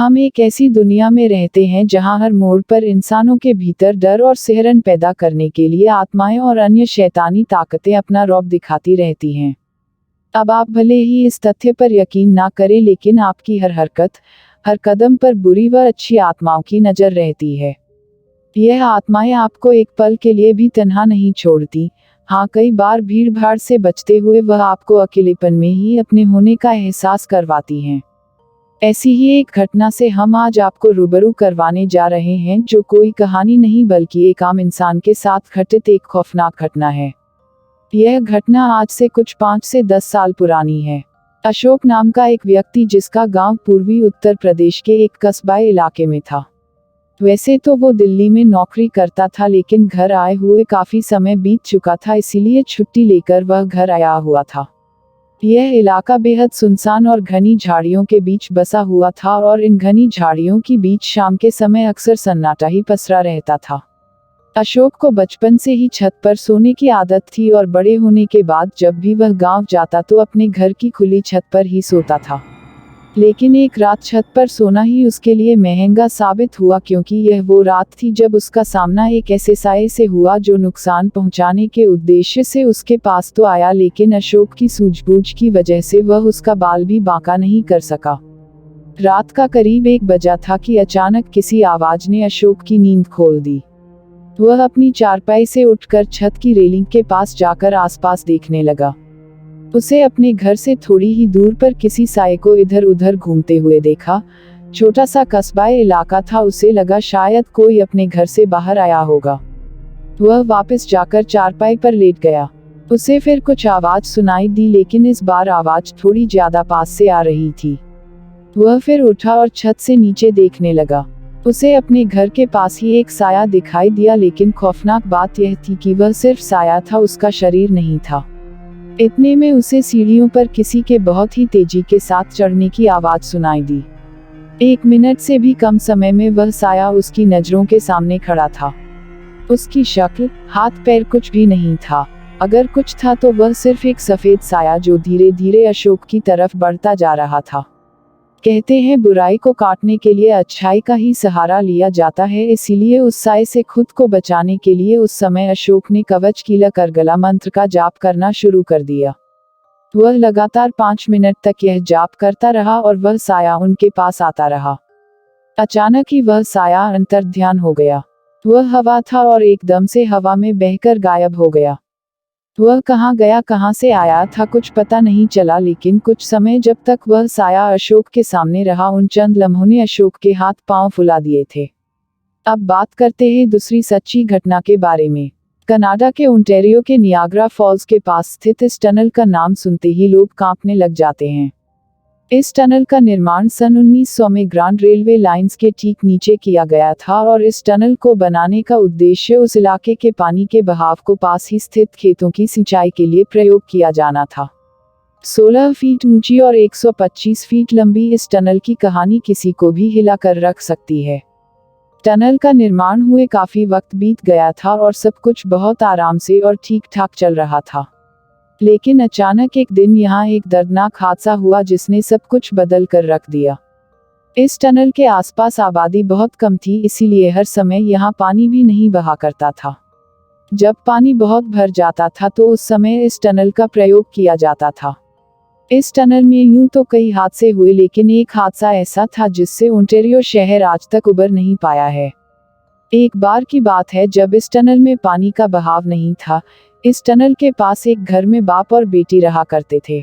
हम एक ऐसी दुनिया में रहते हैं जहां हर मोड़ पर इंसानों के भीतर डर और सिहरन पैदा करने के लिए आत्माएं और अन्य शैतानी ताकतें अपना रौब दिखाती रहती हैं। अब आप भले ही इस तथ्य पर यकीन ना करें, लेकिन आपकी हर हरकत, हर कदम पर बुरी व अच्छी आत्माओं की नज़र रहती है। यह आत्माएं आपको एक पल के लिए भी तन्हा नहीं छोड़ती। हाँ, कई बार भीड़ भाड़ से बचते हुए वह आपको अकेलेपन में ही अपने होने का एहसास करवाती हैं। ऐसी ही एक घटना से हम आज आपको रूबरू करवाने जा रहे हैं, जो कोई कहानी नहीं बल्कि एक आम इंसान के साथ घटित एक खौफनाक घटना है। यह घटना आज से कुछ 5 से 10 साल पुरानी है। अशोक नाम का एक व्यक्ति, जिसका गांव पूर्वी उत्तर प्रदेश के एक कस्बाए इलाके में था। वैसे तो वो दिल्ली में नौकरी करता था, लेकिन घर आए हुए काफी समय बीत चुका था, इसीलिए छुट्टी लेकर वह घर आया हुआ था। यह इलाका बेहद सुनसान और घनी झाड़ियों के बीच बसा हुआ था, और इन घनी झाड़ियों के बीच शाम के समय अक्सर सन्नाटा ही पसरा रहता था। अशोक को बचपन से ही छत पर सोने की आदत थी, और बड़े होने के बाद जब भी वह गांव जाता तो अपने घर की खुली छत पर ही सोता था। लेकिन एक रात छत पर सोना ही उसके लिए महंगा साबित हुआ, क्योंकि यह वो रात थी जब उसका सामना एक ऐसे साये से हुआ जो नुकसान पहुंचाने के उद्देश्य से उसके पास तो आया, लेकिन अशोक की सूझबूझ की वजह से वह उसका बाल भी बांका नहीं कर सका। रात का करीब 1 बजा था कि अचानक किसी आवाज ने अशोक की नींद खोल दी। वह अपनी चारपाई से उठकर छत की रेलिंग के पास जाकर आसपास देखने लगा। उसे अपने घर से थोड़ी ही दूर पर किसी साये को इधर उधर घूमते हुए देखा। छोटा सा कस्बाए इलाका था, उसे लगा शायद कोई अपने घर से बाहर आया होगा। वह वापस जाकर चारपाई पर लेट गया। उसे फिर कुछ आवाज सुनाई दी, लेकिन इस बार आवाज थोड़ी ज्यादा पास से आ रही थी। वह फिर उठा और छत से नीचे देखने लगा। उसे अपने घर के पास ही एक साया दिखाई दिया, लेकिन खौफनाक बात यह थी कि वह सिर्फ साया था, उसका शरीर नहीं था। इतने में उसे सीढ़ियों पर किसी के बहुत ही तेजी के साथ चढ़ने की आवाज सुनाई दी। 1 मिनट से भी कम समय में वह साया उसकी नजरों के सामने खड़ा था। उसकी शक्ल, हाथ पैर कुछ भी नहीं था। अगर कुछ था तो वह सिर्फ एक सफेद साया, जो धीरे धीरे अशोक की तरफ बढ़ता जा रहा था। कहते हैं, बुराई को काटने के लिए अच्छाई का ही सहारा लिया जाता है, इसीलिए उस साये से खुद को बचाने के लिए उस समय अशोक ने कवच कीला कर गला मंत्र का जाप करना शुरू कर दिया। वह लगातार 5 मिनट तक यह जाप करता रहा, और वह साया उनके पास आता रहा। अचानक ही वह साया अंतर्ध्यान हो गया। वह हवा था और एकदम से हवा में बहकर गायब हो गया। वह कहाँ गया, कहाँ से आया था, कुछ पता नहीं चला, लेकिन कुछ समय जब तक वह साया अशोक के सामने रहा, उन चंद लम्हों ने अशोक के हाथ पांव फुला दिए थे। अब बात करते हैं दूसरी सच्ची घटना के बारे में। कनाडा के ओंटारियो के नियाग्रा फॉल्स के पास स्थित इस टनल का नाम सुनते ही लोग कांपने लग जाते हैं। इस टनल का निर्माण सन 1900 में ग्रांड रेलवे लाइंस के ठीक नीचे किया गया था, और इस टनल को बनाने का उद्देश्य उस इलाके के पानी के बहाव को पास ही स्थित खेतों की सिंचाई के लिए प्रयोग किया जाना था। 16 फीट ऊंची और 125 फीट लंबी इस टनल की कहानी किसी को भी हिला कर रख सकती है। टनल का निर्माण हुए काफी वक्त बीत गया था, और सब कुछ बहुत आराम से और ठीक ठाक चल रहा था। लेकिन अचानक एक दिन यहाँ एक दर्दनाक हादसा हुआ, जिसने सब कुछ बदल कर रख दिया। इस टनल के आसपास आबादी बहुत कम थी, इसीलिए हर समय यहाँ पानी भी नहीं बहा करता था। जब पानी बहुत भर जाता था तो उस समय इस टनल का प्रयोग किया जाता था। इस टनल में यूं तो कई हादसे हुए, लेकिन एक हादसा ऐसा था जिससे ओंटारियो शहर आज तक उबर नहीं पाया है। एक बार की बात है, जब इस टनल में पानी का बहाव नहीं था। इस टनल के पास एक घर में बाप और बेटी रहा करते थे।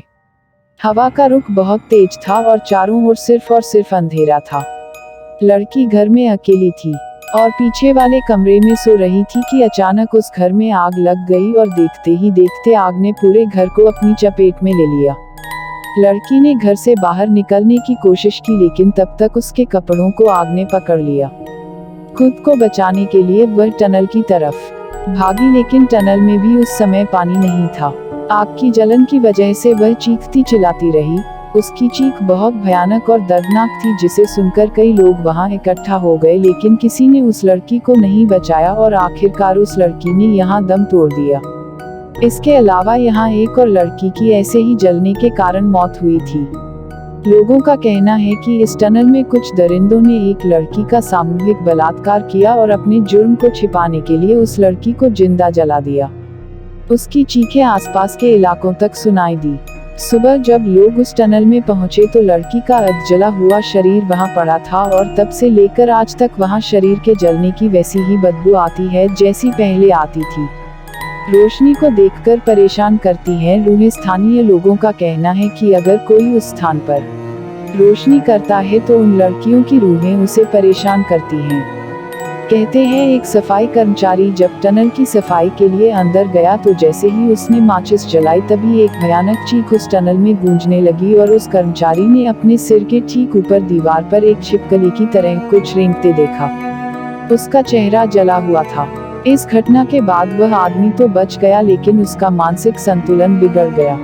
हवा का रुख बहुत तेज था और चारों ओर सिर्फ अंधेरा था। लड़की घर में अकेली थी और पीछे वाले कमरे में सो रही थी कि अचानक उस घर में आग लग गई, और देखते ही देखते आग ने पूरे घर को अपनी चपेट में ले लिया। लड़की ने घर से बाहर निकलने की कोशिश की, लेकिन तब तक उसके कपड़ों को आग ने पकड़ लिया। खुद को बचाने के लिए वह टनल की तरफ भागी, लेकिन टनल में भी उस समय पानी नहीं था। आग की जलन की वजह से वह चीखती चिल्लाती रही। उसकी चीख बहुत भयानक और दर्दनाक थी, जिसे सुनकर कई लोग वहां इकट्ठा हो गए, लेकिन किसी ने उस लड़की को नहीं बचाया, और आखिरकार उस लड़की ने यहाँ दम तोड़ दिया। इसके अलावा यहाँ एक और लड़की की ऐसे ही जलने के कारण मौत हुई थी। लोगों का कहना है कि इस टनल में कुछ दरिंदों ने एक लड़की का सामूहिक बलात्कार किया और अपने जुर्म को छिपाने के लिए उस लड़की को जिंदा जला दिया। उसकी चीखें आसपास के इलाकों तक सुनाई दी। सुबह जब लोग उस टनल में पहुंचे तो लड़की का जला हुआ शरीर वहां पड़ा था और तब से लेकर आज तक वहां शरीर के जलने की वैसी ही बदबू आती है जैसी पहले आती थी। रोशनी को देखकर परेशान करती हैं रूहें। स्थानीय लोगों का कहना है कि अगर कोई उस स्थान पर रोशनी करता है तो उन लड़कियों की रूहें उसे परेशान करती हैं। कहते हैं एक सफाई कर्मचारी जब टनल की सफाई के लिए अंदर गया तो जैसे ही उसने माचिस जलाई तभी एक भयानक चीख उस टनल में गूंजने लगी और उस कर्मचारी ने अपने सिर के ठीक ऊपर दीवार पर एक छिपकली की तरह कुछ रेंगते देखा। उसका चेहरा जला हुआ था। इस घटना के बाद वह आदमी तो बच गया लेकिन उसका मानसिक संतुलन बिगड़ गया।